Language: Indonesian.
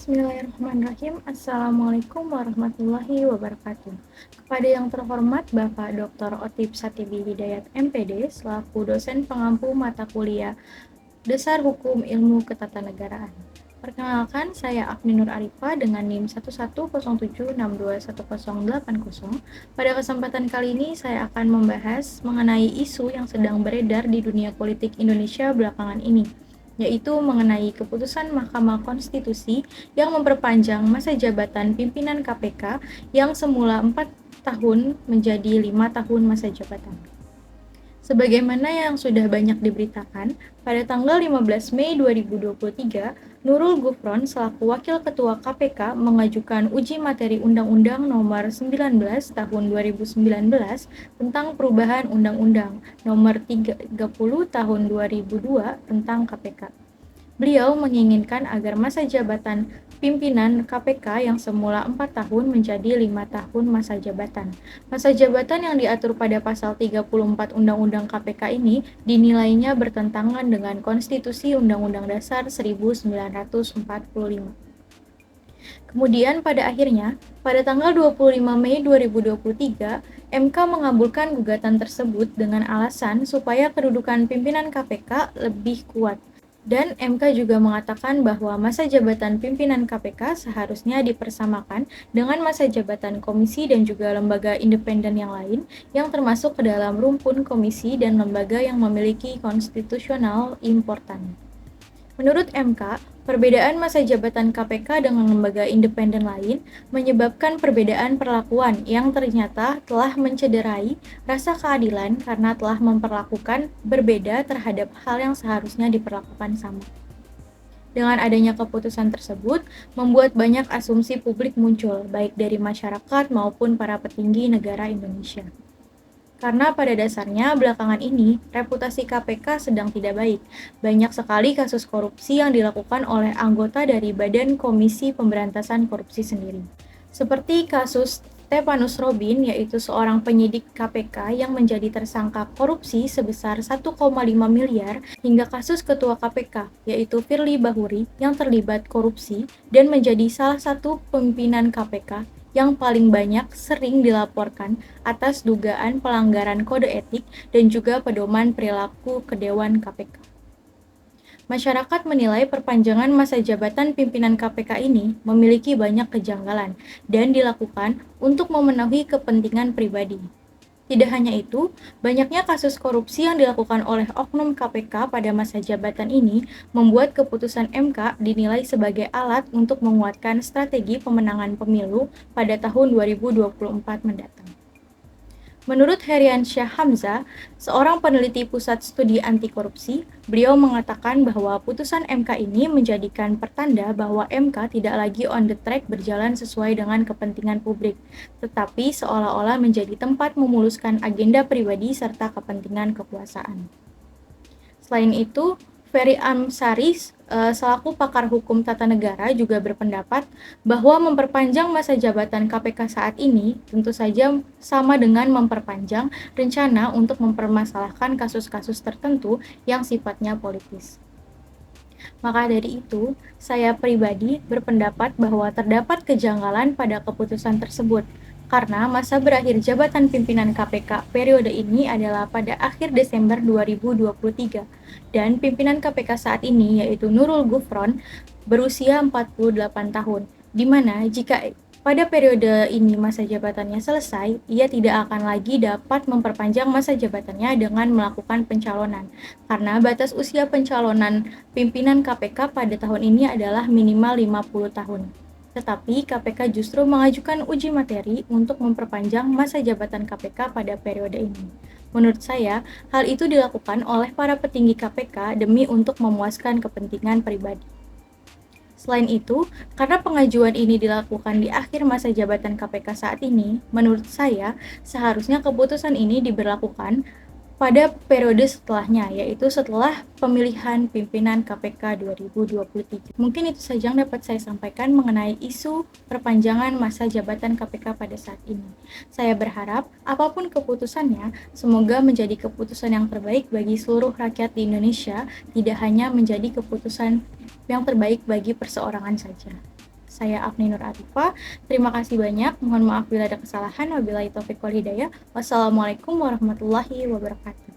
Bismillahirrahmanirrahim. Assalamualaikum warahmatullahi wabarakatuh. Kepada yang terhormat Bapak Dr. Otip Satibi Hidayat MPD selaku dosen pengampu mata kuliah Dasar Hukum Ilmu Ketatanegaraan. Perkenalkan, saya Afninur Arifah dengan NIM 110762108. Pada kesempatan kali ini saya akan membahas mengenai isu yang sedang beredar di dunia politik Indonesia belakangan ini, yaitu mengenai keputusan Mahkamah Konstitusi yang memperpanjang masa jabatan pimpinan KPK yang semula 4 tahun menjadi 5 tahun masa jabatan. Sebagaimana yang sudah banyak diberitakan, pada tanggal 15 Mei 2023, Nurul Gufron selaku Wakil Ketua KPK mengajukan uji materi Undang-Undang Nomor 19 Tahun 2019 tentang perubahan Undang-Undang Nomor 30 Tahun 2002 tentang KPK. Beliau menginginkan agar masa jabatan pimpinan KPK yang semula 4 tahun menjadi 5 tahun masa jabatan. Masa jabatan yang diatur pada pasal 34 Undang-Undang KPK ini dinilainya bertentangan dengan Konstitusi Undang-Undang Dasar 1945. Kemudian pada akhirnya, pada tanggal 25 Mei 2023, MK mengabulkan gugatan tersebut dengan alasan supaya kedudukan pimpinan KPK lebih kuat. Dan MK juga mengatakan bahwa masa jabatan pimpinan KPK seharusnya dipersamakan dengan masa jabatan komisi dan juga lembaga independen yang lain yang termasuk ke dalam rumpun komisi dan lembaga yang memiliki konstitusional important. Menurut MK, perbedaan masa jabatan KPK dengan lembaga independen lain menyebabkan perbedaan perlakuan yang ternyata telah mencederai rasa keadilan karena telah memperlakukan berbeda terhadap hal yang seharusnya diperlakukan sama. Dengan adanya keputusan tersebut, membuat banyak asumsi publik muncul, baik dari masyarakat maupun para petinggi negara Indonesia. Karena pada dasarnya belakangan ini reputasi KPK sedang tidak baik. Banyak sekali kasus korupsi yang dilakukan oleh anggota dari Badan Komisi Pemberantasan Korupsi sendiri. Seperti kasus Stefanus Robin, yaitu seorang penyidik KPK yang menjadi tersangka korupsi sebesar 1,5 miliar, hingga kasus Ketua KPK, yaitu Firly Bahuri yang terlibat korupsi dan menjadi salah satu pimpinan KPK yang paling banyak sering dilaporkan atas dugaan pelanggaran kode etik dan juga pedoman perilaku ke Dewan KPK. Masyarakat menilai perpanjangan masa jabatan pimpinan KPK ini memiliki banyak kejanggalan dan dilakukan untuk memenuhi kepentingan pribadi. Tidak hanya itu, banyaknya kasus korupsi yang dilakukan oleh oknum KPK pada masa jabatan ini membuat keputusan MK dinilai sebagai alat untuk menguatkan strategi pemenangan pemilu pada tahun 2024 mendatang. Menurut Heriansyah Hamzah, seorang peneliti Pusat Studi Anti Korupsi, beliau mengatakan bahwa putusan MK ini menjadikan pertanda bahwa MK tidak lagi on the track berjalan sesuai dengan kepentingan publik, tetapi seolah-olah menjadi tempat memuluskan agenda pribadi serta kepentingan kekuasaan. Selain itu, Ferry Amsari selaku pakar hukum tata negara juga berpendapat bahwa memperpanjang masa jabatan KPK saat ini tentu saja sama dengan memperpanjang rencana untuk mempermasalahkan kasus-kasus tertentu yang sifatnya politis. Maka dari itu, saya pribadi berpendapat bahwa terdapat kejanggalan pada keputusan tersebut, karena masa berakhir jabatan pimpinan KPK periode ini adalah pada akhir Desember 2023, dan pimpinan KPK saat ini yaitu Nurul Gufron berusia 48 tahun, di mana jika pada periode ini masa jabatannya selesai, ia tidak akan lagi dapat memperpanjang masa jabatannya dengan melakukan pencalonan, karena batas usia pencalonan pimpinan KPK pada tahun ini adalah minimal 50 tahun. Tetapi KPK justru mengajukan uji materi untuk memperpanjang masa jabatan KPK pada periode ini. Menurut saya, hal itu dilakukan oleh para petinggi KPK demi untuk memuaskan kepentingan pribadi. Selain itu, karena pengajuan ini dilakukan di akhir masa jabatan KPK saat ini, menurut saya seharusnya keputusan ini diberlakukan pada periode setelahnya, yaitu setelah pemilihan pimpinan KPK 2023. Mungkin itu saja yang dapat saya sampaikan mengenai isu perpanjangan masa jabatan KPK pada saat ini. Saya berharap apapun keputusannya, semoga menjadi keputusan yang terbaik bagi seluruh rakyat di Indonesia, tidak hanya menjadi keputusan yang terbaik bagi perseorangan saja. Saya Afni Nur Arifah. Terima kasih banyak. Mohon maaf bila ada kesalahan. Wabillahi taufiq wal hidayah. Wassalamualaikum warahmatullahi wabarakatuh.